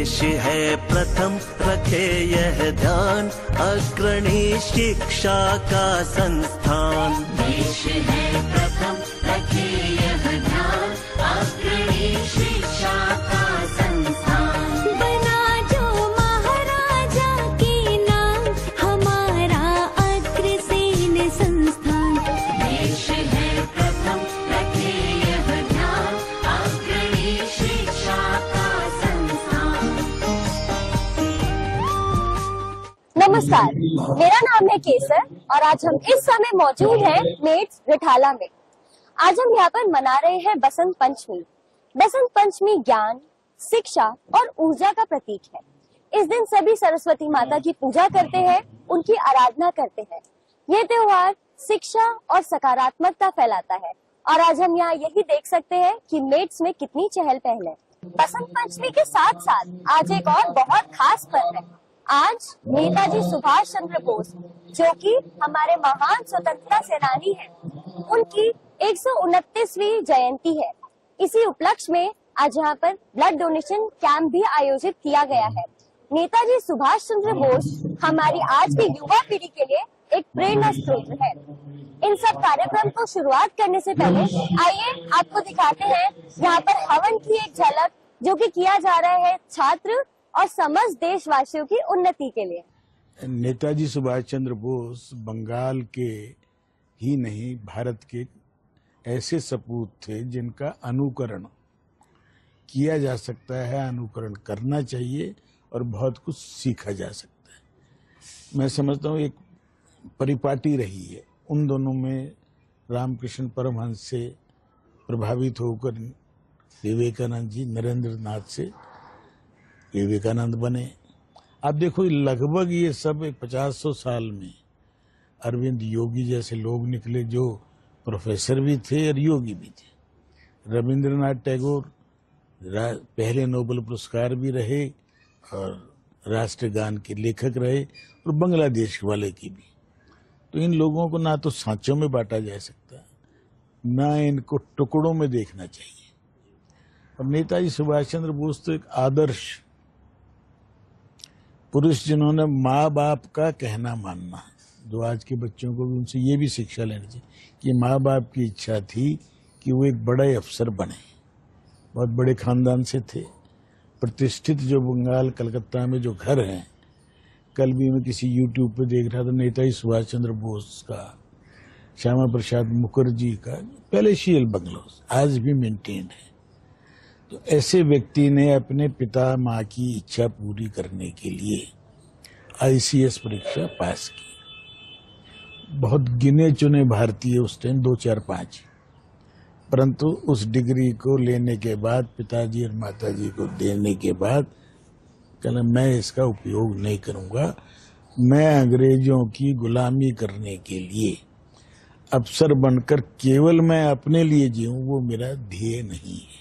देश है प्रथम रखे यह ध्यान, अग्रणी शिक्षा का संस्थान। देश है प्रथम रखे यह ध्यान, अग्रणी शिक्षा का संस्थान। बना जो महाराजा के नाम, हमारा अग्रसेन संस्थान। देश है प्रथम रखे यह ध्यान, अग्रणी शिक्षा का संस्थान। नमस्कार, मेरा नाम है केसर और आज हम इस समय मौजूद हैं मेट्स रिठाला में। आज हम यहाँ पर मना रहे हैं बसंत पंचमी। बसंत पंचमी ज्ञान, शिक्षा और ऊर्जा का प्रतीक है। इस दिन सभी सरस्वती माता की पूजा करते हैं, उनकी आराधना करते हैं। ये त्योहार शिक्षा और सकारात्मकता फैलाता है और आज हम यहाँ यही देख सकते हैं कि मेट्स में कितनी चहल पहल है। बसंत पंचमी के साथ साथ आज एक और बहुत खास पर्व है। आज नेताजी सुभाष चंद्र बोस, जो कि हमारे महान स्वतंत्रता सेनानी हैं, उनकी 129वीं जयंती है। इसी उपलक्ष्य में आज यहाँ पर ब्लड डोनेशन कैंप भी आयोजित किया गया है। नेताजी सुभाष चंद्र बोस हमारी आज की युवा पीढ़ी के लिए एक प्रेरणा स्रोत है। इन सब कार्यक्रम को शुरुआत करने से पहले आइए आपको दिखाते हैं यहाँ पर हवन की एक झलक, जो कि किया जा रहा है छात्र और समस्त देशवासियों की उन्नति के लिए। नेताजी सुभाष चंद्र बोस बंगाल के ही नहीं, भारत के ऐसे सपूत थे जिनका अनुकरण किया जा सकता है, अनुकरण करना चाहिए और बहुत कुछ सीखा जा सकता है। मैं समझता हूँ एक परिपाटी रही है उन दोनों में। रामकृष्ण परमहंस से प्रभावित होकर विवेकानंद जी नरेंद्र नाथ से विवेकानंद बने। आप देखो लगभग ये सब 50-100 साल में अरविंद योगी जैसे लोग निकले, जो प्रोफेसर भी थे और योगी भी थे। रविंद्रनाथ टैगोर पहले नोबेल पुरस्कार भी रहे और राष्ट्रगान के लेखक रहे, और बांग्लादेश वाले की भी। तो इन लोगों को ना तो सांचों में बांटा जा सकता, ना इनको टुकड़ों में देखना चाहिए। और नेताजी सुभाष चंद्र बोस तो एक आदर्श पुरुष, जिन्होंने माँ बाप का कहना मानना, जो आज के बच्चों को भी उनसे ये भी शिक्षा लेनी चाहिए कि माँ बाप की इच्छा थी कि वो एक बड़े अफसर बने। बहुत बड़े खानदान से थे, प्रतिष्ठित जो बंगाल कलकत्ता में जो घर हैं। कल भी मैं किसी यूट्यूब पे देख रहा था, नेताजी सुभाष चंद्र बोस का, श्यामा प्रसाद मुखर्जी का पैलेशियल बंगलो आज भी मेंटेन्ड है। तो ऐसे व्यक्ति ने अपने पिता माँ की इच्छा पूरी करने के लिए ICS परीक्षा पास की। बहुत गिने चुने भारतीय उस टाइम 2-4-5, परंतु उस डिग्री को लेने के बाद, पिताजी और माताजी को देने के बाद, कहना मैं इसका उपयोग नहीं करूंगा, मैं अंग्रेजों की गुलामी करने के लिए अफसर बनकर केवल मैं अपने लिए जीऊं, वो मेरा ध्येय नहीं है।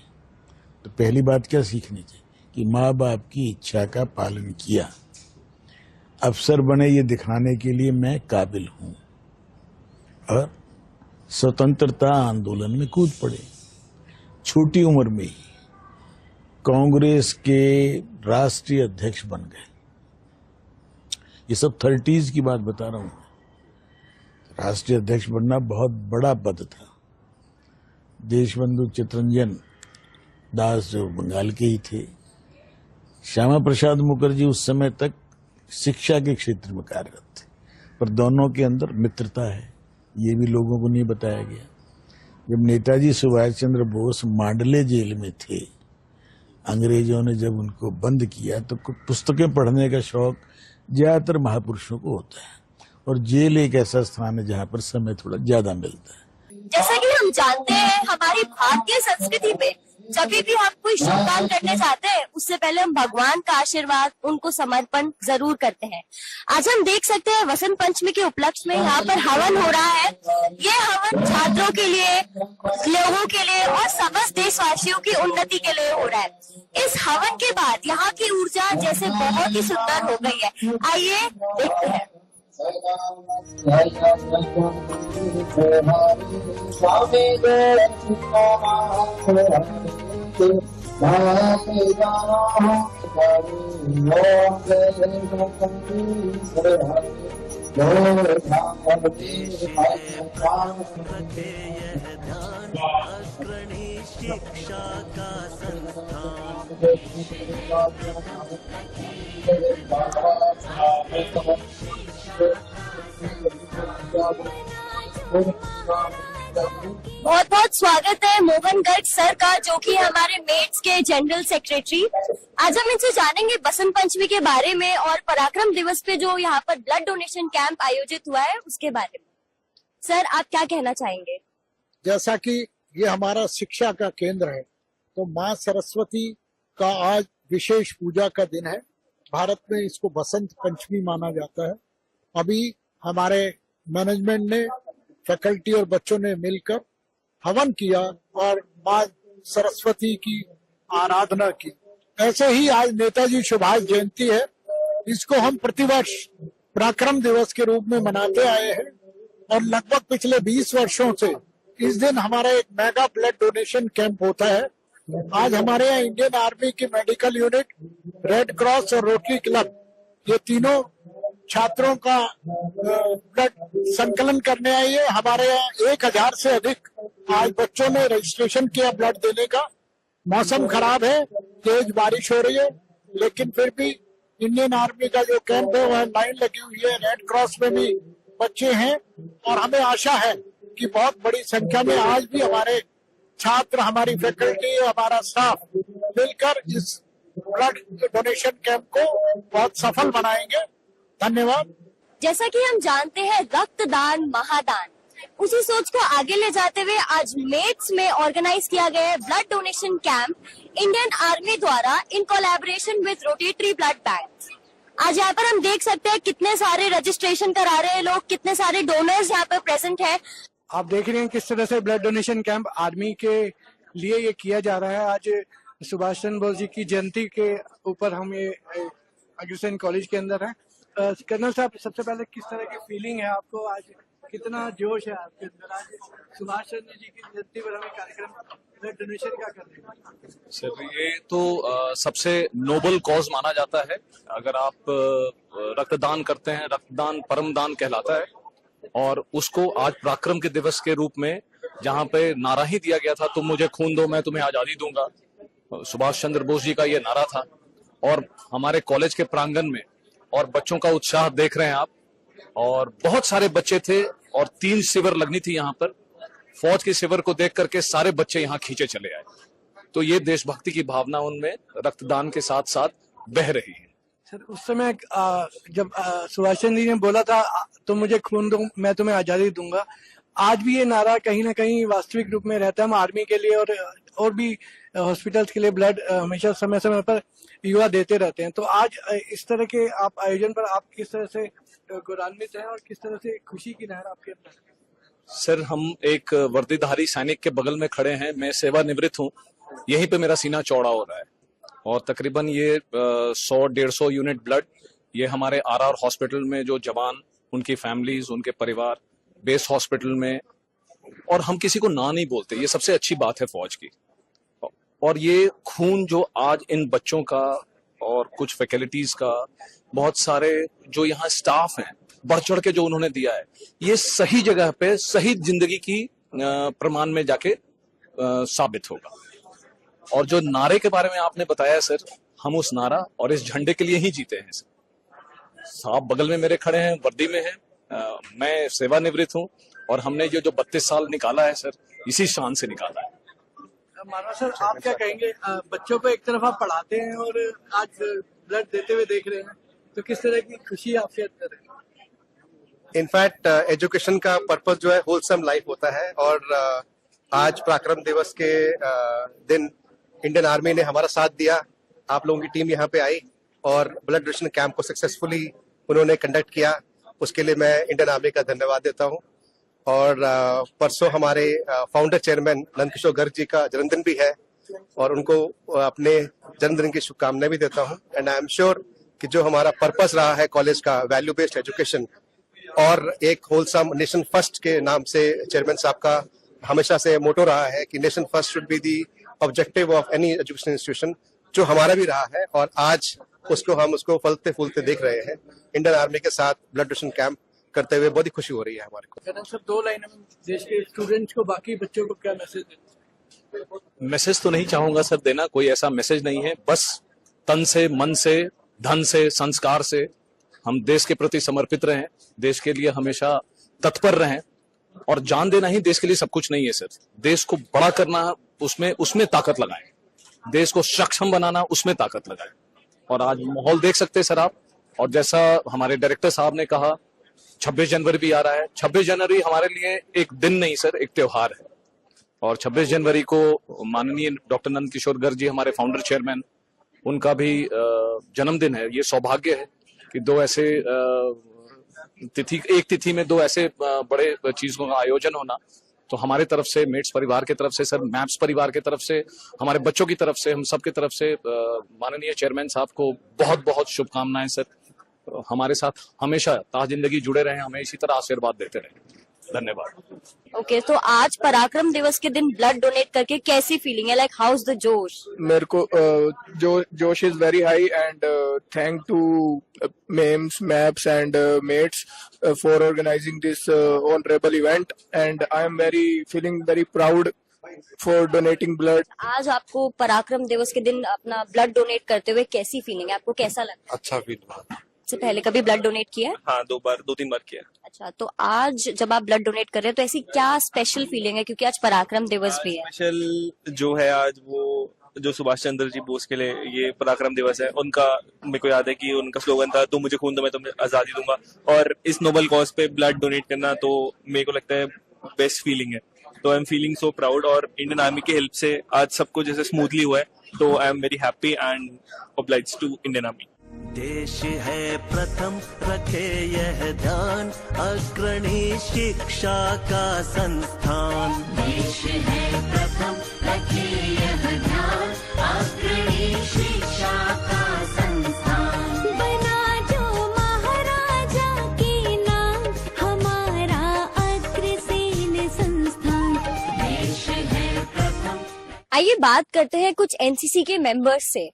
तो पहली बात क्या सीखनी चाहिए कि माँ बाप की इच्छा का पालन किया, अफसर बने ये दिखाने के लिए मैं काबिल हूं, और स्वतंत्रता आंदोलन में कूद पड़े। छोटी उम्र में ही कांग्रेस के राष्ट्रीय अध्यक्ष बन गए। ये सब 30s की बात बता रहा हूं। राष्ट्रीय अध्यक्ष बनना बहुत बड़ा पद था। देशबंधु चित्तरंजन दास जो बंगाल के ही थे, श्यामा प्रसाद मुखर्जी उस समय तक शिक्षा के क्षेत्र में कार्यरत थे, पर दोनों के अंदर मित्रता है, ये भी लोगों को नहीं बताया गया। जब नेताजी सुभाष चंद्र बोस मांडले जेल में थे, अंग्रेजों ने जब उनको बंद किया, तो पुस्तकें पढ़ने का शौक ज्यादातर महापुरुषों को होता है, और जेल एक ऐसा स्थान है जहाँ पर समय थोड़ा ज्यादा मिलता है। जैसा कि हम जानते हैं, हमारी भारतीय संस्कृति में जब भी हम कोई शुभ काम करने जाते हैं, उससे पहले हम भगवान का आशीर्वाद, उनको समर्पण जरूर करते हैं। आज हम देख सकते हैं वसंत पंचमी के उपलक्ष्य में यहाँ पर हवन हो रहा है। ये हवन छात्रों के लिए, लोगों के लिए और समस्त देशवासियों की उन्नति के लिए हो रहा है। इस हवन के बाद यहाँ की ऊर्जा जैसे बहुत ही सुंदर हो गई है। आइए देखते हैं। रखे यह ध्यान अग्रणी शिक्षा का संस्थान। बहुत बहुत स्वागत है मोहन गर्ग सर का, जो कि हमारे मेट्स के जनरल सेक्रेटरी। आज हम इनसे जानेंगे बसंत पंचमी के बारे में और पराक्रम दिवस पे जो यहाँ पर ब्लड डोनेशन कैंप आयोजित हुआ है उसके बारे में। सर, आप क्या कहना चाहेंगे? जैसा कि ये हमारा शिक्षा का केंद्र है, तो माँ सरस्वती का आज विशेष पूजा का दिन है। भारत में इसको बसंत पंचमी माना जाता है। अभी हमारे मैनेजमेंट ने, फैकल्टी और बच्चों ने मिलकर हवन किया और माँ सरस्वती की आराधना की। ऐसे ही आज नेताजी सुभाष जयंती है, इसको हम प्रतिवर्ष पराक्रम दिवस के रूप में मनाते आए हैं और लगभग पिछले 20 वर्षों से इस दिन हमारा एक मेगा ब्लड डोनेशन कैंप होता है। आज हमारे यहाँ इंडियन आर्मी की मेडिकल यूनिट, रेड क्रॉस और रोटरी क्लब, ये तीनों छात्रों का ब्लड संकलन करने आई है। हमारे यहाँ 1000 से अधिक आज बच्चों ने रजिस्ट्रेशन किया ब्लड देने का। मौसम खराब है, तेज बारिश हो रही है, लेकिन फिर भी इंडियन आर्मी का जो कैंप है वह लाइन लगी हुई है। रेड क्रॉस में भी बच्चे हैं और हमें आशा है कि बहुत बड़ी संख्या में आज भी हमारे छात्र, हमारी फैकल्टी, हमारा स्टाफ मिलकर इस ब्लड डोनेशन कैंप को बहुत सफल बनाएंगे। धन्यवाद। जैसा कि हम जानते हैं रक्तदान महादान, उसी सोच को आगे ले जाते हुए आज मेट्स में ऑर्गेनाइज किया गया है blood donation camp Indian Army द्वारा in collaboration with Rotary blood bank. आज यहाँ पर हम देख सकते हैं कितने सारे रजिस्ट्रेशन करा रहे हैं लोग, कितने सारे डोनर्स यहाँ पर प्रेजेंट हैं। आप देख रहे हैं किस तरह से ब्लड डोनेशन कैंप आर्मी के लिए ये किया जा रहा है। आज सुभाष चंद्र बोस जी की जयंती के ऊपर हम ये अग्रसेन कॉलेज के अंदर हैं। कर्नल साहब, सबसे पहले किस तरह की फीलिंग है आपको? आज कितना जोश है आपके अंदर? आज सुभाष चंद्र जी की जयंती पर हमें कार्यक्रम ब्लड डोनेशन क्या कर रहे हैं? सर, ये तो सबसे नोबल कॉज माना जाता है। अगर आप रक्तदान करते हैं, रक्तदान परम दान कहलाता है, और उसको आज पराक्रम के दिवस के रूप में, जहां पे नारा ही दिया गया था, तुम मुझे खून दो मैं तुम्हें आजादी दूंगा, सुभाष चंद्र बोस जी का ये नारा था। और हमारे कॉलेज के प्रांगण में और बच्चों का उत्साह देख रहे हैं आप, और बहुत सारे बच्चे थे और 3 शिविर लगनी थी यहाँ पर। फौज के शिविर को देख करके सारे बच्चे यहाँ खींचे चले आए। तो ये देशभक्ति की भावना उनमें रक्तदान के साथ साथ बह रही है। सर, उस समय जब सुभाष चंद्र जी ने बोला था तुम मुझे खून दो मैं तुम्हें आजादी दूंगा, आज भी ये नारा कहीं ना कहीं वास्तविक रूप में रहता है। हम आर्मी के लिए और भी हॉस्पिटल्स के लिए ब्लड हमेशा समय समय पर युवा देते रहते हैं। तो आज इस तरह के आप आयोजन पर आप किस तरह से गौरवान्वित हैं और किस तरह से खुशी की लहर आपके अंदर? सर, हम एक वर्दीधारी सैनिक के बगल में खड़े हैं। मैं सेवानिवृत्त हूँ, यहीं पे मेरा सीना चौड़ा हो रहा है, और तकरीबन ये 100-150 यूनिट ब्लड ये हमारे आरआर हॉस्पिटल में जो जवान, उनकी फैमिलीज, उनके परिवार, बेस हॉस्पिटल में, और हम किसी को ना नहीं बोलते, ये सबसे अच्छी बात है फौज की। और ये खून जो आज इन बच्चों का और कुछ फैकल्टीज का, बहुत सारे जो यहाँ स्टाफ हैं, बढ़ चढ़ के जो उन्होंने दिया है, ये सही जगह पे सही जिंदगी की प्रमाण में जाके साबित होगा। और जो नारे के बारे में आपने बताया सर, हम उस नारा और इस झंडे के लिए ही जीते हैं सर। साहब बगल में मेरे खड़े हैं, वर्दी में हैं, मैं सेवानिवृत्त हूँ, और हमने ये जो 32 साल निकाला है सर, इसी शान से निकाला है। मानव सर, आप क्या कहेंगे? बच्चों को एक तरफ आप पढ़ाते हैं और आज ब्लड देते हुए देख रहे हैं, तो किस तरह की खुशी आपके अंदर है? इनफैक्ट एजुकेशन का पर्पस जो है होलसम लाइफ होता है, और आज पराक्रम दिवस के दिन इंडियन आर्मी ने हमारा साथ दिया। आप लोगों की टीम यहाँ पे आई और ब्लड डोनेशन कैंप को सक्सेसफुली उन्होंने कंडक्ट किया, उसके लिए मैं इंडियन आर्मी का धन्यवाद देता हूँ। और परसों हमारे फाउंडर चेयरमैन नंदकिशोर गर्ग जी का जन्मदिन भी है, और उनको अपने जन्मदिन की शुभकामनाएं भी देता हूँ। एंड आई एम श्योर कि जो हमारा पर्पस रहा है कॉलेज का, वैल्यू बेस्ड एजुकेशन और एक होलसम नेशन फर्स्ट के नाम से चेयरमैन साहब का हमेशा से मोटो रहा है कि nation first should be the objective of any education institution, जो हमारा भी रहा है और आज उसको फलते फूलते देख रहे हैं। इंडियन आर्मी के साथ ब्लड डोनेशन कैंप करते हुए बहुत ही खुशी हो रही है हमारे को। सर 2 लाइनों में देश के स्टूडेंट्स को, बाकी बच्चों को क्या मैसेज देते? मैसेज तो नहीं चाहूंगा सर देना, कोई ऐसा मैसेज नहीं है। बस तन से, मन से, धन से, संस्कार से हम देश के प्रति समर्पित रहें, देश के लिए हमेशा तत्पर रहें। और जान देना ही देश के लिए सब कुछ नहीं है सर। देश को बड़ा करना, उसमें ताकत लगाएं। देश को सक्षम बनाना, उसमें ताकत लगाएं। और आज माहौल देख सकते हैं सर आप, और जैसा हमारे डायरेक्टर साहब ने कहा 26 जनवरी भी आ रहा है। 26 जनवरी हमारे लिए एक दिन नहीं सर, एक त्योहार है। और 26 जनवरी को माननीय डॉक्टर नंद किशोर गर्ग जी, हमारे फाउंडर चेयरमैन, उनका भी जन्मदिन है। ये सौभाग्य है कि एक तिथि में 2 ऐसे बड़े चीजों का आयोजन होना। तो हमारे तरफ से, मेट्स परिवार की तरफ से सर, मैप्स परिवार की तरफ से, हमारे बच्चों की तरफ से, हम सब की तरफ से माननीय चेयरमैन साहब को बहुत बहुत शुभकामनाएं सर। हमारे साथ हमेशा ता जिंदगी जुड़े रहे, हमें इसी तरह आशीर्वाद देते रहे। धन्यवाद। ओके, तो आज पराक्रम दिवस के दिन ब्लड डोनेट करके कैसी फीलिंग है? लाइक हाउ इज द जोश? मेरे को जोश is very high and thank to ma'ams, maps and mates for organising this honourable event and I am feeling very proud for donating blood. आज आपको पराक्रम दिवस के दिन अपना ब्लड डोनेट करते हुए कैसी फीलिंग है? आपको कैसा लगा? अच्छा फील हुआ। से पहले कभी ब्लड डोनेट किया है? हाँ, 2-3 बार किया। अच्छा, तो आज जब आप ब्लड डोनेट कर रहे हैं तो ऐसी क्या स्पेशल फीलिंग है, क्योंकि आज पराक्रम दिवस भी है? स्पेशल जो है आज, वो जो सुभाष चंद्र जी बोस के लिए ये पराक्रम दिवस है, उनका मेरे को याद है कि उनका स्लोगन था, तुम मुझे खून दो मैं तुम्हें आजादी दूंगा। और इस नोबल कॉज पे ब्लड डोनेट करना तो मेरे को लगता है बेस्ट फीलिंग है। तो I am feeling so proud, और इंडियन आर्मी की हेल्प से आज सब कुछ जैसे स्मूथली हुआ है, तो I am very happy and obliged to Indian army. देश है प्रथम, रखे यह ध्यान, अग्रणी शिक्षा का संस्थान। देश है प्रथम, रखे यह ध्यान, अग्रणी शिक्षा का संस्थान। बना जो महाराजा के नाम, हमारा अग्रसेन संस्थान। देश है प्रथम। आइए बात करते हैं कुछ एनसीसी के मेंबर्स से।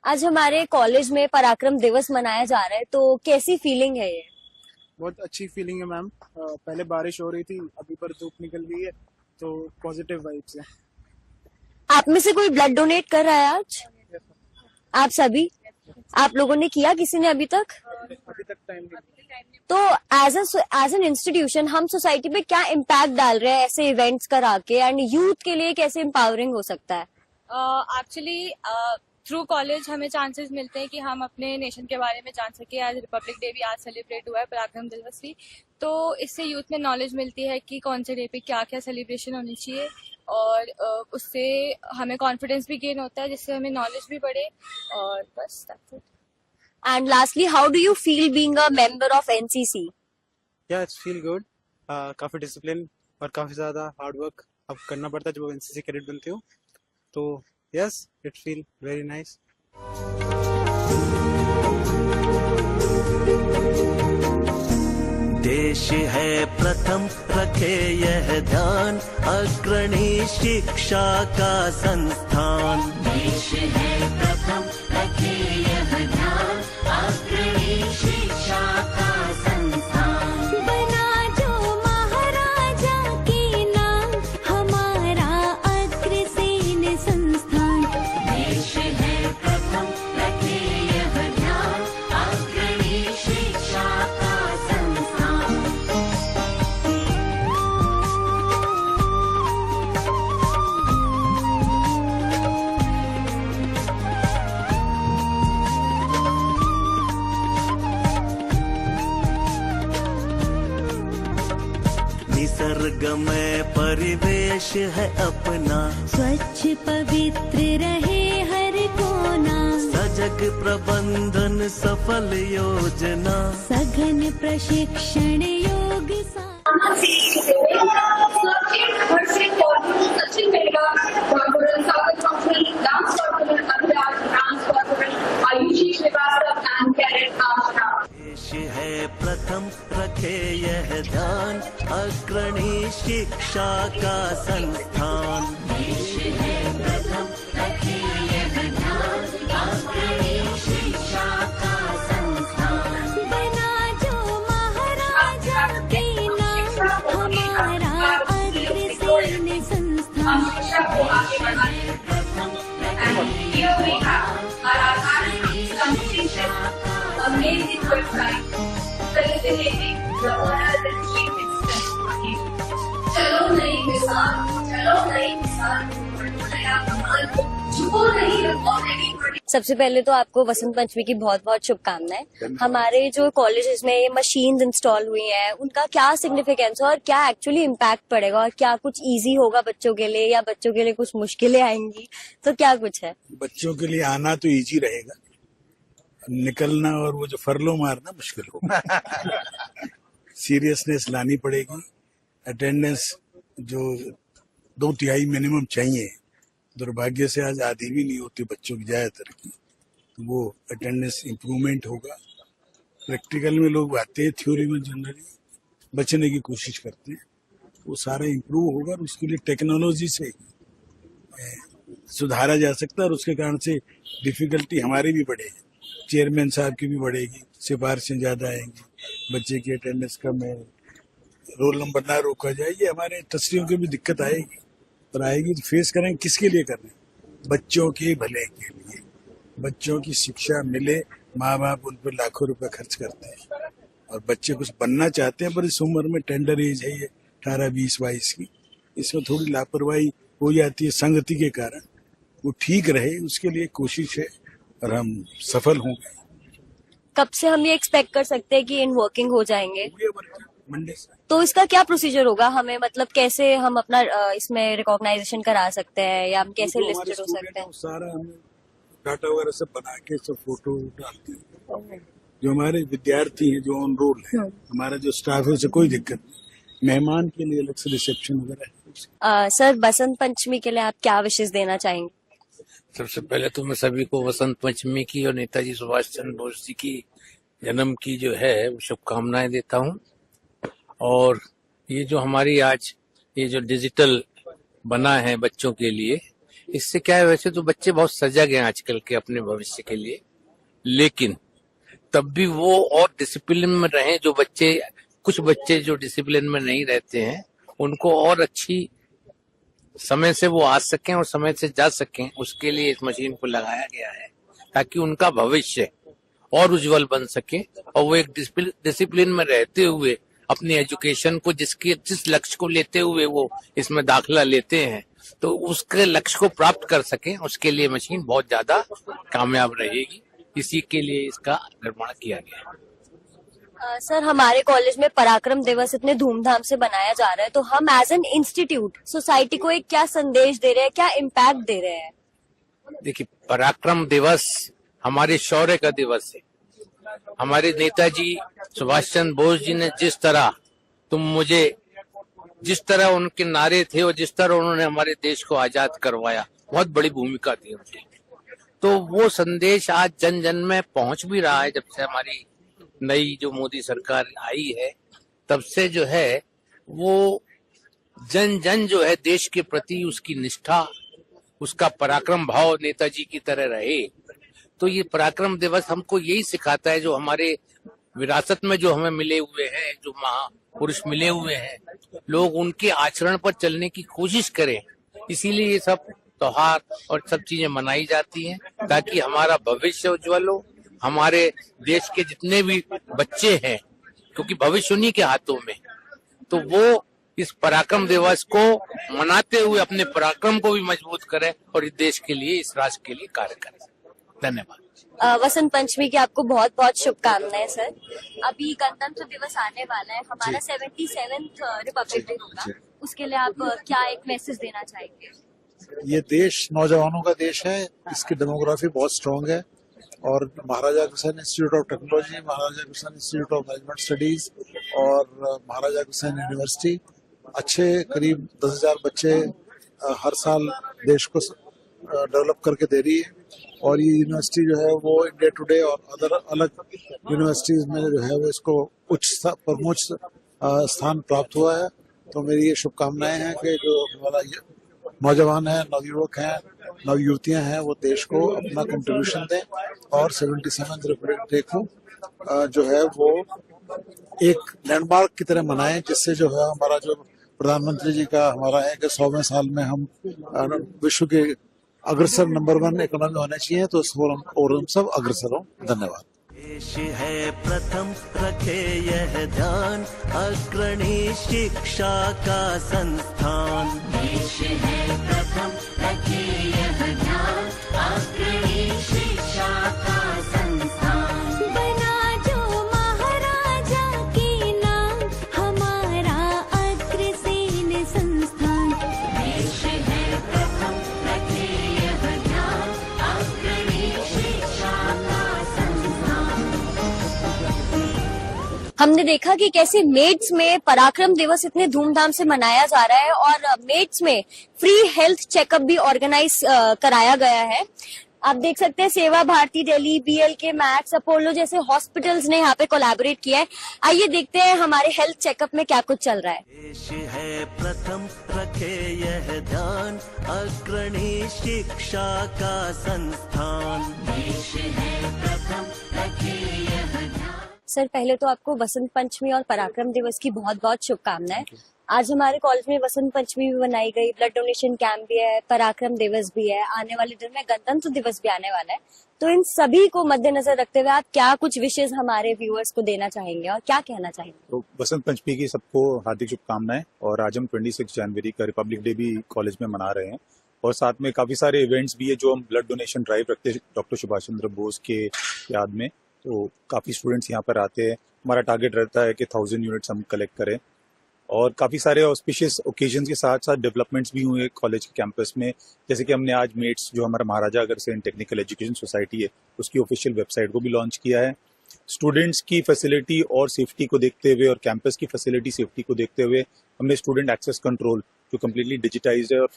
आज हमारे कॉलेज में पराक्रम दिवस मनाया जा रहा है, तो कैसी फीलिंग है ये? बहुत अच्छी फीलिंग है मैम। पहले बारिश हो रही थी, अभी पर धूप निकल गई है, तो पॉजिटिव वाइब्स है। आप में से कोई ब्लड डोनेट कर रहा है आज? आप सभी? आप लोगों ने किया, किसी ने अभी तक? अभी तक टाइम नहीं। तो एज एन इंस्टीट्यूशन हम सोसाइटी पे क्या इम्पैक्ट डाल रहे हैं ऐसे इवेंट्स करा के, एंड यूथ के लिए कैसे एम्पावरिंग हो सकता है? एक्चुअली थ्रू कॉलेज हमें चांसेस मिलते हैं कि हम अपने नेशन के बारे में जान सके। आज रिपब्लिक डे भी आज सेलिब्रेट हुआ है, पराक्रम दिवस भी, तो इससे यूथ में नॉलेज मिलती है कि कौन से डे पे क्या क्या सेलिब्रेशन होनी चाहिए, और उससे हमें कॉन्फिडेंस भी गेन होता है, जिससे हमें नॉलेज भी बढ़े। और बस that's it. And lastly, how do you feel being a member of NCC? या इट्स फील गुड। काफी डिसिप्लिन और काफी ज्यादा हार्ड वर्क अब करना पड़ता है जब एनसीसी कैडेट बनते हो, तो yes, it feel very nice. देश है प्रथम, रखे यह ध्यान, अग्रणी शिक्षा का संस्थान। देश है प्रथम, रखे यह ध्यान, अग्रणी शिक्षा का संस्थान। बना जो महाराजा के नाम, हमारा अग्रसेन संस्थान। देश है प्रथम, रखे यह ध्यान, अग्रणी शिक्षा का संस्थान। निसर्गमय परिवेश है अपना, स्वच्छ पवित्र रहे हर कोना, सजग प्रबंधन सफल योजना, सघन प्रशिक्षण योग सा। सचिन मेगा कॉर्पोरेट सागर कॉर्पोरेट डांस कॉर्पोरेट अभियान डांस corporate Ayushi Srivastava and cadet Asha. देश है प्रथम, रखे यह ध्यान, अग्रणी शिक्षा का संस्थान। देश है प्रथम, Here we have our Aadhaar competition, amazing website, facilitating the owners and chief extent. चलो नई मिसाल, नया कमाल, छुपो नहीं ऑलरेडी। सबसे पहले तो आपको वसंत पंचमी की बहुत बहुत शुभकामनाएं। हमारे जो कॉलेजेस में ये मशीन्स इंस्टॉल हुई हैं, उनका क्या सिग्निफिकेंस है और क्या एक्चुअली इम्पैक्ट पड़ेगा, और क्या कुछ इजी होगा बच्चों के लिए या बच्चों के लिए कुछ मुश्किलें आएंगी, तो क्या कुछ है? बच्चों के लिए आना तो इजी रहेगा, निकलना और वो जो फरलो मारना मुश्किल होगा। सीरियसनेस लानी पड़ेगी, अटेंडेंस जो 2/3 मिनिमम चाहिए, दुर्भाग्य से आज आधी भी नहीं होती बच्चों की ज्यादातर की, तो वो अटेंडेंस इम्प्रूवमेंट होगा। प्रैक्टिकल में लोग आते हैं, थ्योरी में जनरली बचने की कोशिश करते हैं, वो सारा इम्प्रूव होगा और उसके लिए टेक्नोलॉजी से सुधारा जा सकता है और उसके कारण से डिफिकल्टी हमारी भी बढ़ेगी, चेयरमैन साहब की भी बढ़ेगी, सिफारिशें ज्यादा आएंगी, बच्चे की अटेंडेंस कम है, रोल नंबर ना रोका जाए, ये हमारे ट्रस्टियों की भी दिक्कत आएगी और आएगी तो फेस करेंगे। किसके लिए कर रहे हैं? बच्चों के भले के लिए, बच्चों की शिक्षा मिले, माँ बाप उन पर लाखों रुपए खर्च करते हैं और बच्चे कुछ बनना चाहते हैं, पर इस उम्र में टेंडर एज है ये 18, 20, 22 की, इसमें थोड़ी लापरवाही हो जाती है संगति के कारण। वो ठीक रहे उसके लिए कोशिश है और हम सफल होंगे। कब से हम ये एक्सपेक्ट कर सकते हैं कि इन वर्किंग हो जाएंगे? मंडे से। तो इसका क्या प्रोसीजर होगा? हमें मतलब कैसे हम अपना इसमें रिकॉग्नाइजेशन करा सकते हैं या हम कैसे लिस्टेड हो सकते हैं? सारा हमें डाटा वगैरह सब बना के सब फोटो डालते हैं। जो हमारे विद्यार्थी हैं जो ऑन रोल है, हमारा जो स्टाफ है, उसे कोई दिक्कत नहीं। मेहमान के लिए अलग से रिसेप्शन वगैरह है। सर, बसंत पंचमी के लिए आप क्या विशेष देना चाहेंगे? सबसे पहले तो मैं सभी को वसंत पंचमी की और नेताजी सुभाष चंद्र बोस जी की जन्म की जो है वो शुभकामनाएं देता हूँ। और ये जो हमारी आज ये जो डिजिटल बना है बच्चों के लिए, इससे क्या है, वैसे तो बच्चे बहुत सजग हैं आजकल के अपने भविष्य के लिए, लेकिन तब भी वो और डिसिप्लिन में रहें। जो बच्चे, कुछ बच्चे जो डिसिप्लिन में नहीं रहते हैं, उनको और अच्छी समय से वो आ सकें और समय से जा सकें, उसके लिए इस मशीन को लगाया गया है ताकि उनका भविष्य और उज्जवल बन सके और वो एक डिसिप्लिन में रहते हुए अपनी एजुकेशन को जिस लक्ष्य को लेते हुए वो इसमें दाखिला लेते हैं, तो उसके लक्ष्य को प्राप्त कर सकें। उसके लिए मशीन बहुत ज्यादा कामयाब रहेगी, इसी के लिए इसका निर्माण किया गया। सर, हमारे कॉलेज में पराक्रम दिवस इतने धूमधाम से बनाया जा रहा है, तो हम एज एन इंस्टीट्यूट सोसाइटी को एक क्या संदेश दे रहे हैं, क्या इम्पैक्ट दे रहे हैं? देखिए, पराक्रम दिवस हमारे शौर्य का दिवस है। हमारे नेताजी सुभाष चंद्र बोस जी ने जिस तरह उनके नारे थे और जिस तरह उन्होंने हमारे देश को आजाद करवाया, बहुत बड़ी भूमिका थी उनकी। तो वो संदेश आज जन जन में पहुंच भी रहा है। जब से हमारी नई जो मोदी सरकार आई है, तब से जो है वो जन जन जो है देश के प्रति उसकी निष्ठा, उसका पराक्रम भाव नेताजी की तरह रहे। तो ये पराक्रम दिवस हमको यही सिखाता है, जो हमारे विरासत में जो हमें मिले हुए हैं, जो महापुरुष मिले हुए हैं, लोग उनके आचरण पर चलने की कोशिश करें। इसीलिए ये सब त्योहार और सब चीजें मनाई जाती हैं ताकि हमारा भविष्य उज्जवल हो। हमारे देश के जितने भी बच्चे हैं, क्योंकि भविष्य उन्हीं के हाथों में, तो वो इस पराक्रम दिवस को मनाते हुए अपने पराक्रम को भी मजबूत करें और इस देश के लिए, इस राष्ट्र के लिए कार्य करें। धन्यवाद। वसंत पंचमी की आपको बहुत बहुत शुभकामनाएं सर। अभी गणतंत्र दिवस आने वाला है, हमारा 77th रिपब्लिक डे होगा, उसके लिए आप क्या एक मैसेज देना चाहेंगे? ये देश नौजवानों का देश है, इसकी डेमोग्राफी बहुत स्ट्रांग है और Maharaja Agrasen institute of technology, Maharaja Agrasen institute of management studies और महाराजा अग्रसेन यूनिवर्सिटी अच्छे करीब 10,000 बच्चे हर साल देश को डेवलप करके दे रही है। और ये यूनिवर्सिटी जो है वो इंडिया टुडे और अदर अलग यूनिवर्सिटीज में जो है वो इसको प्रमुख स्थान प्राप्त हुआ है। तो मेरी ये शुभकामनाएं हैं कि जो हमारा नौजवान है, नवयुवक हैं, नवयुवतियां हैं, वो देश को अपना कंट्रीब्यूशन दें और 77th रिपब्लिक डे को जो है वो एक लैंडमार्क की तरह मनाएं, जिससे जो है हमारा जो प्रधानमंत्री जी का हमारा है कि 100वें साल में हम विश्व के अग्रसर नंबर 1 इकोनॉमी होना चाहिए, तो इस और हम सब अग्रसर हों। धन्यवाद। देश है प्रथम रखे यह ध्यान, अग्रणी शिक्षा का संस्थान। देश है प्रथम रखे यह ध्यान, अग्रणी शिक्षा का संस्थान। बना जो महाराजा के नाम हमारा अग्रसेन संस्थान। देश है प्रथम रखे यह ध्यान, अग्रणी शिक्षा का संस्थान। हमने देखा कि कैसे मेड्स में पराक्रम दिवस इतने धूमधाम से मनाया जा रहा है और मेड्स में फ्री हेल्थ चेकअप भी ऑर्गेनाइज कराया गया है। आप देख सकते हैं Seva Bharati Delhi, BLK Max, Apollo जैसे हॉस्पिटल्स ने यहाँ पे कोलैबोरेट किया है। आइए देखते हैं हमारे हेल्थ चेकअप में क्या कुछ चल रहा है। देश है प्रथम रखे यह ध्यान, अग्रणी शिक्षा का संस्थान। देश है प्रथम रखे यह ध्यान। सर, पहले तो आपको वसंत पंचमी और पराक्रम दिवस की बहुत बहुत शुभकामनाएं। आज हमारे कॉलेज में वसंत पंचमी भी मनाई गई, ब्लड डोनेशन कैंप भी है, पराक्रम दिवस भी है, आने वाले दिन में गणतंत्र दिवस भी आने वाला है। तो इन सभी को मद्देनजर रखते हुए आप क्या कुछ विशेष हमारे व्यूअर्स को देना चाहेंगे और क्या कहना चाहेंगे? तो वसंत पंचमी की सबको हार्दिक शुभकामनाएं। और आज हम 26 जनवरी का रिपब्लिक डे भी कॉलेज में मना रहे हैं और साथ में काफी सारे इवेंट्स भी है जो हम ब्लड डोनेशन ड्राइव रखते हैं डॉक्टर सुभाष चंद्र बोस के याद में। तो काफी स्टूडेंट्स यहाँ पर आते हैं। हमारा टारगेट रहता है कि 1000 यूनिट्स हम कलेक्ट करें और काफी सारे ऑस्पिशियस ओकेजन के साथ साथ डेवलपमेंट्स भी हुए कॉलेज के कैंपस में। जैसे कि हमने आज मेट्स जो हमारा Maharaja Agrasen technical education society है उसकी ऑफिशियल वेबसाइट को भी लॉन्च किया है। स्टूडेंट्स की फैसिलिटी और सेफ्टी को देखते हुए और कैंपस की फैसिलिटी सेफ्टी को देखते हुए हमने स्टूडेंट एक्सेस कंट्रोल जो कम्प्लीटली डिजिटाइज्ड है और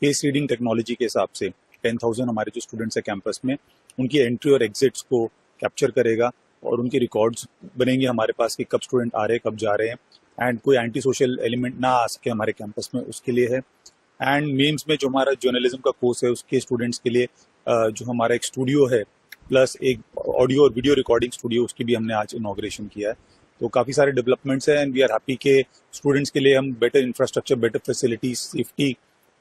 फेस रीडिंग टेक्नोलॉजी के हिसाब से 10,000 हमारे जो स्टूडेंट्स है कैंपस में उनकी एंट्री और एग्जिट्स को कैप्चर करेगा और उनके रिकॉर्ड्स बनेंगे हमारे पास कि कब स्टूडेंट आ रहे हैं, कब जा रहे हैं एंड कोई एंटी सोशल एलिमेंट ना आ सके हमारे कैंपस में, उसके लिए है। एंड मेम्स में जो हमारा जर्नलिज्म का कोर्स है उसके स्टूडेंट्स के लिए जो हमारा एक स्टूडियो है प्लस एक ऑडियो और वीडियो रिकॉर्डिंग स्टूडियो उसकी भी हमने आज इनॉग्रेशन किया है। तो काफ़ी सारे डेवलपमेंट्स हैं एंड वी आर हैप्पी के स्टूडेंट्स के लिए हम better infrastructure, better facilities, safety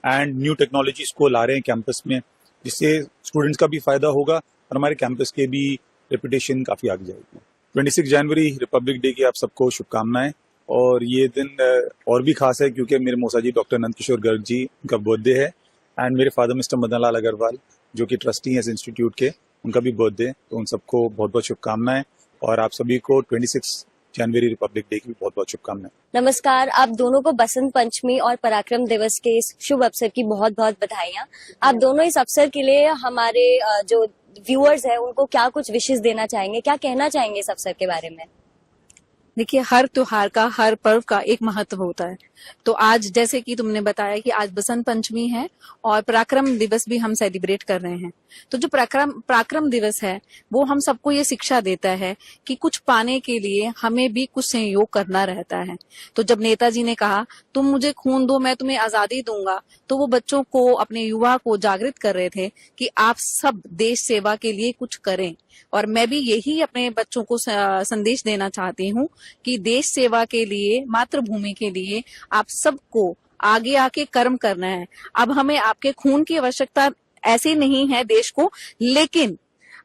and new technologies को ला रहे हैं कैंपस में, जिससे स्टूडेंट्स का भी फायदा होगा और हमारे कैंपस के भी रेपुटेशन काफ़ी आगे जाएगी। 26 जनवरी रिपब्लिक डे की आप सबको शुभकामनाएं। और ये दिन और भी खास है क्योंकि मेरे मौसा जी डॉक्टर नंद किशोर गर्ग जी उनका बर्थडे है एंड मेरे फादर मिस्टर मदन लाल अग्रवाल जो कि ट्रस्टी हैं इस इंस्टीट्यूट के, उनका भी बर्थडे है। तो उन सबको बहुत बहुत शुभकामनाएं और आप सभी को 26 जनवरी रिपब्लिक डे की भी बहुत बहुत शुभकामनाएं। नमस्कार, आप दोनों को बसंत पंचमी और पराक्रम दिवस के इस शुभ अवसर की बहुत बहुत बधाइयां। आप दोनों इस अवसर के लिए हमारे जो व्यूअर्स हैं उनको क्या कुछ विशेष देना चाहेंगे, क्या कहना चाहेंगे इस अवसर के बारे में? देखिए, हर त्योहार का, हर पर्व का एक महत्व होता है। तो आज जैसे कि तुमने बताया कि आज बसंत पंचमी है और पराक्रम दिवस भी हम सेलिब्रेट कर रहे हैं। तो जो पराक्रम दिवस है वो हम सबको ये शिक्षा देता है कि कुछ पाने के लिए हमें भी कुछ संयोग करना रहता है। तो जब नेताजी ने कहा तुम मुझे खून दो मैं तुम्हें आजादी दूंगा, तो वो बच्चों को, अपने युवा को जागृत कर रहे थे कि आप सब देश सेवा के लिए कुछ करें। और मैं भी यही अपने बच्चों को संदेश देना चाहती हूँ कि देश सेवा के लिए, मातृभूमि के लिए आप सबको आगे आके कर्म करना है। अब हमें आपके खून की आवश्यकता ऐसे नहीं है देश को, लेकिन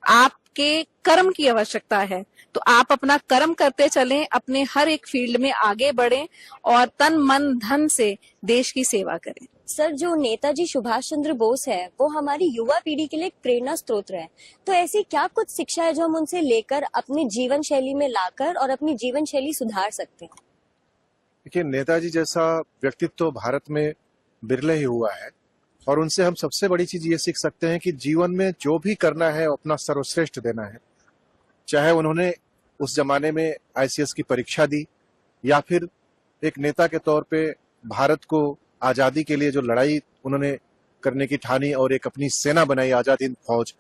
आपके कर्म की आवश्यकता है। तो आप अपना कर्म करते चलें, अपने हर एक फील्ड में आगे बढ़ें और तन मन धन से देश की सेवा करें। सर, जो नेताजी सुभाष चंद्र बोस है वो हमारी युवा पीढ़ी के लिए एक प्रेरणा स्रोत है। तो ऐसी क्या कुछ शिक्षा है जो हम उनसे लेकर अपनी जीवन शैली में लाकर और अपनी जीवन शैली सुधार सकते हैं? देखिए, नेताजी जैसा व्यक्तित्व तो भारत में बिरले ही हुआ है और उनसे हम सबसे बड़ी चीज ये सीख सकते हैं कि जीवन में जो भी करना है अपना सर्वश्रेष्ठ देना है। चाहे उन्होंने उस जमाने में ICS की परीक्षा दी या फिर एक नेता के तौर पे भारत को आजादी के लिए जो लड़ाई उन्होंने करने की ठानी और एक अपनी सेना बनाई आजाद हिंद फौज,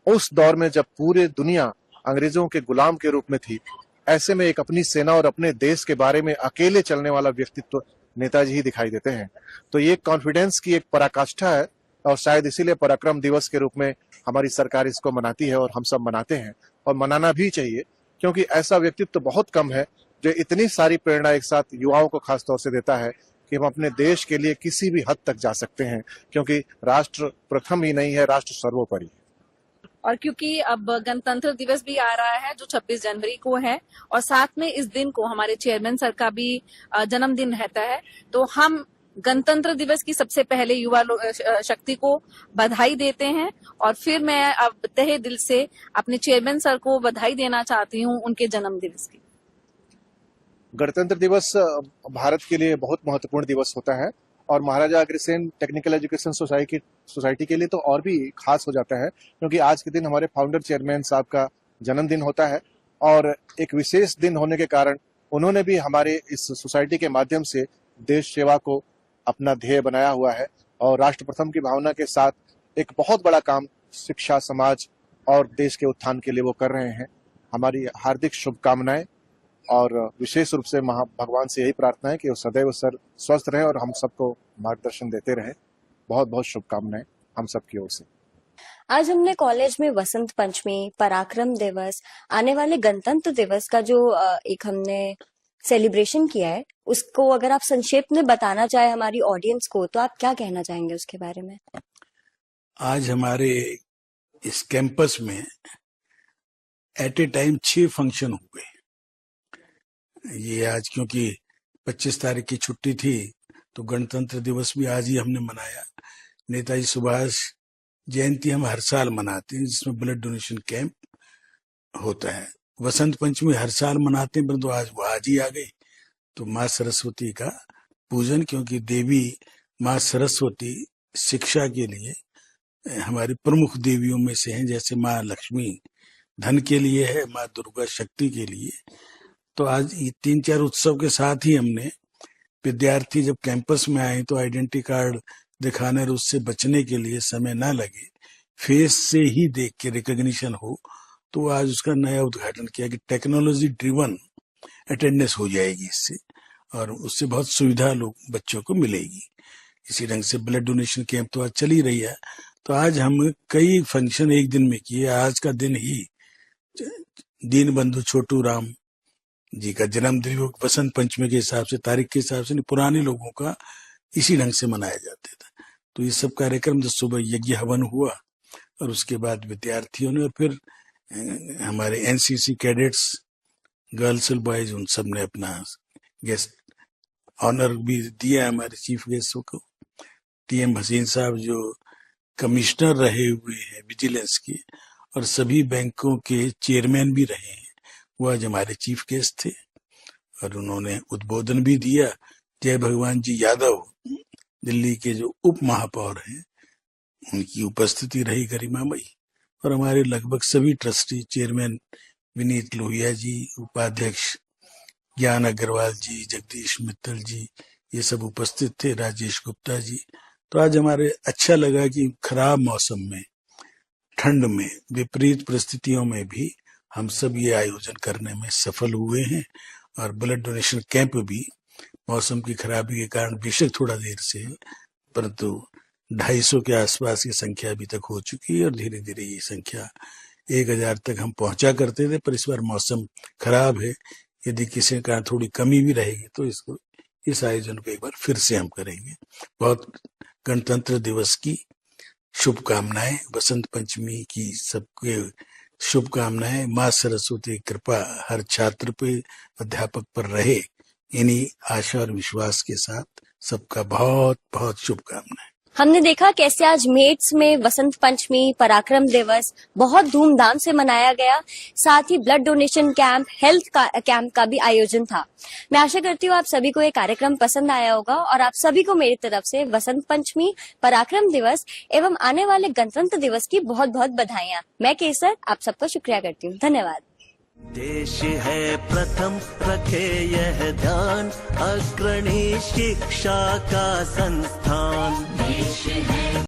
उस दौर में जब पूरे दुनिया अंग्रेजों के गुलाम के रूप में थी, ऐसे में एक अपनी सेना और अपने देश के बारे में अकेले चलने वाला व्यक्तित्व नेताजी ही दिखाई देते हैं। तो ये कॉन्फिडेंस की एक पराकाष्ठा है और शायद इसीलिए पराक्रम दिवस के रूप में हमारी सरकार इसको मनाती है और हम सब मनाते हैं और मनाना भी चाहिए, क्योंकि ऐसा व्यक्तित्व बहुत कम है जो इतनी सारी प्रेरणा एक साथ युवाओं को खास तौर से देता है कि हम अपने देश के लिए किसी भी हद तक जा सकते हैं, क्योंकि राष्ट्र प्रथम ही नहीं है, राष्ट्र सर्वोपरि। और क्योंकि अब गणतंत्र दिवस भी आ रहा है जो 26 जनवरी को है, और साथ में इस दिन को हमारे चेयरमैन सर का भी जन्मदिन रहता है, तो हम गणतंत्र दिवस की सबसे पहले युवा शक्ति को बधाई देते हैं। और फिर मैं अब तहे दिल से अपने चेयरमैन सर को बधाई देना चाहती हूँ उनके जन्म दिवस की। गणतंत्र दिवस भारत के लिए बहुत महत्वपूर्ण दिवस होता है, और Maharaja Agrasen technical education society के लिए तो और भी खास हो जाता है, क्योंकि आज के दिन हमारे फाउंडर चेयरमैन साहब का जन्मदिन होता है। और एक विशेष दिन होने के कारण उन्होंने भी हमारे इस सोसाइटी के माध्यम से देश सेवा को अपना ध्येय बनाया हुआ है, और राष्ट्र प्रथम की भावना के साथ एक बहुत बड़ा काम शिक्षा, समाज और देश के उत्थान के लिए वो कर रहे हैं। हमारी हार्दिक शुभकामनाएं, और विशेष रूप से भगवान से यही प्रार्थना है कि वो सदैव सर स्वस्थ रहे और हम सबको मार्गदर्शन देते रहे। बहुत बहुत शुभकामनाएं हम सबकी ओर से। आज हमने कॉलेज में वसंत पंचमी, पराक्रम दिवस, आने वाले गणतंत्र दिवस का जो एक हमने सेलिब्रेशन किया है, उसको अगर आप संक्षेप में बताना चाहे हमारी ऑडियंस को, तो आप क्या कहना चाहेंगे उसके बारे में? आज हमारे इस कैंपस में एट ए टाइम 6 फंक्शन हुए। ये आज क्योंकि 25 तारीख की छुट्टी थी, तो गणतंत्र दिवस भी आज ही हमने मनाया। नेताजी सुभाष जयंती हम हर साल मनाते हैं, जिसमें ब्लड डोनेशन कैंप होता है। वसंत पंचमी हर साल मनाते हैं, परंतु आज वो आज ही आ गई। तो माँ सरस्वती का पूजन, क्योंकि देवी माँ सरस्वती शिक्षा के लिए हमारी प्रमुख देवियों में से हैं। जैसे माँ लक्ष्मी धन के लिए है, माँ दुर्गा शक्ति के लिए। तो आज ये 3-4 उत्सव के साथ ही हमने विद्यार्थी जब कैंपस में आए तो आइडेंटिटी कार्ड दिखाने और उससे बचने के लिए समय ना लगे, फेस से ही देख के रिकॉग्निशन हो, तो आज उसका नया उद्घाटन किया कि टेक्नोलॉजी ड्रिवन अटेंडेंस हो जाएगी इससे, और उससे बहुत सुविधा लोग बच्चों को मिलेगी। इसी ढंग से ब्लड डोनेशन कैंप तो आज चल ही रही है। तो आज हम कई फंक्शन एक दिन में किए। आज का दिन ही दीन बंधु छोटू राम जी का जन्मदिन वसंत पंचमी के हिसाब से, तारीख के हिसाब से नहीं, पुराने लोगों का इसी ढंग से मनाया जाता था। तो ये सब कार्यक्रम तो सुबह यज्ञ हवन हुआ, और उसके बाद विद्यार्थियों ने, और फिर हमारे एनसीसी कैडेट्स, गर्ल्स और बॉयज, उन सब ने अपना गेस्ट ऑनर भी दिया हमारे चीफ गेस्ट को। टीएम हसीन साहब जो कमिश्नर रहे हुए हैं विजिलेंस के, और सभी बैंकों के चेयरमैन भी रहे हैं, वो आज हमारे चीफ गेस्ट थे, और उन्होंने उद्बोधन भी दिया। जय भगवान जी यादव दिल्ली के जो उप महापौर हैं, उनकी उपस्थिति रही गरिमामयी, और हमारे लगभग सभी ट्रस्टी, चेयरमैन विनीत लोहिया जी, उपाध्यक्ष ज्ञान अग्रवाल जी, जगदीश मित्तल जी, ये सब उपस्थित थे, राजेश गुप्ता जी। तो आज हमारे अच्छा लगा कि खराब मौसम में, ठंड में, विपरीत परिस्थितियों में भी हम सब ये आयोजन करने में सफल हुए हैं। और ब्लड डोनेशन कैंप भी मौसम की खराबी के कारण बेशक थोड़ा देर से, परंतु 250 के आसपास की संख्या अभी तक हो चुकी है, और धीरे धीरे ये संख्या 1000 तक हम पहुंचा करते थे। पर इस बार मौसम खराब है, यदि किसी कारण थोड़ी कमी भी रहेगी तो इस आयोजन को एक बार फिर से हम करेंगे। बहुत गणतंत्र दिवस की शुभकामनाएं, वसंत पंचमी की सबके शुभकामनाएं। माँ सरस्वती की कृपा हर छात्र पे, अध्यापक पर रहे, इन्हीं आशा और विश्वास के साथ सबका बहुत बहुत शुभकामनाएं। हमने देखा कैसे आज मेट्स में वसंत पंचमी, पराक्रम दिवस बहुत धूमधाम से मनाया गया। साथ ही blood donation camp, health camp का भी आयोजन था। मैं आशा करती हूँ आप सभी को ये कार्यक्रम पसंद आया होगा, और आप सभी को मेरी तरफ से वसंत पंचमी, पराक्रम दिवस एवं आने वाले गणतंत्र दिवस की बहुत बहुत बधाइयाँ। मैं केसर आप सबका शुक्रिया करती हूँ। धन्यवाद। देश है प्रथम, रखे यह ध्यान, अग्रणी शिक्षा का संस्थान। देश है